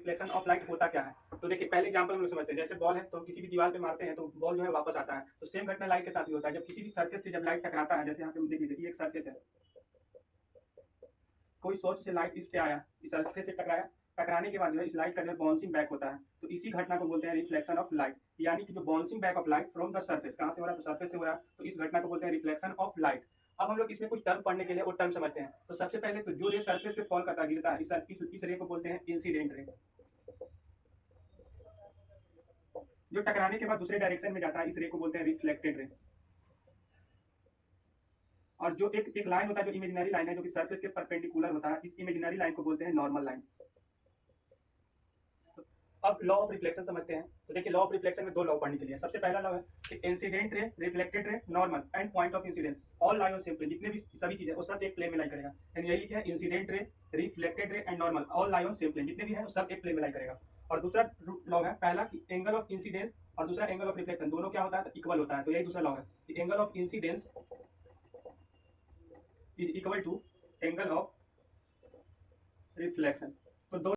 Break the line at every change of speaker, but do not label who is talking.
Reflection of light होता क्या है। तो देखिए पहले एग्जांपल हम लोग समझते हैं, जैसे बॉल है तो किसी भी दीवार पे मारते हैं तो बॉल जो है वापस आता है, तो सेम घटना लाइट के साथ भी होता है। जब किसी भी सरफेस से जब लाइट टकराता है, जैसे यहाँ पे देख लीजिए ये एक सरफेस है, कोई सोर्स से लाइट इस पे आया, इस सरफेस से टकराया, टकराने के बाद जो है इस लाइट का जो है बाउंसिंग बैक होता है, तो इसी घटना को बोलते हैं रिफ्लेक्शन ऑफ लाइट। यानी कि जो bouncing back of light from the surface, कहाँ से हो रहा है, तो सरफेस से हो रहा है, तो इस घटना को बोलते हैं रिफ्लेक्शन ऑफ लाइट। अब हम लोग इसमें कुछ टर्म पढ़ने के लिए वो टर्म समझते हैं। तो सबसे पहले तो जो रे सरफेस पे फॉल करता है, गिरता है, इस रे को बोलते हैं इंसिडेंट रे। जो टकराने के बाद दूसरे डायरेक्शन में जाता है, इस रे को बोलते हैं रिफ्लेक्टेड रे। और जो एक लाइन होता है, जो इमेजिनरी लाइन है, जो कि सरफेस के परपेंडिकुलर होता है, इस इमेजिनरी लाइन को बोलते हैं नॉर्मल लाइन। अब लॉ ऑफ रिफ्लेक्शन समझते हैं। तो देखिए लॉ ऑफ रिफ्लेक्शन में दो लॉ पढ़ने के लिए, सबसे पहला लॉ है कि incident ray, reflected ray, normal and point of incidence all lie on same plane. जितने भी सभी चीजें वो सब एक प्लेन में लाई करेगा। यानी यही लिखा है incident ray, reflected ray and normal all lie on same plane, जितने भी है वो सब एक प्लेन में लाई करेगा। और दूसरा लॉ है पहला कि एंगल ऑफ इंसिडेंस और दूसरा एंगल ऑफ रिफ्लेक्शन दोनों क्या होता है, इक्वल होता है। तो यही दूसरा लॉ है कि angle of incidence is equal to angle of reflection. तो दो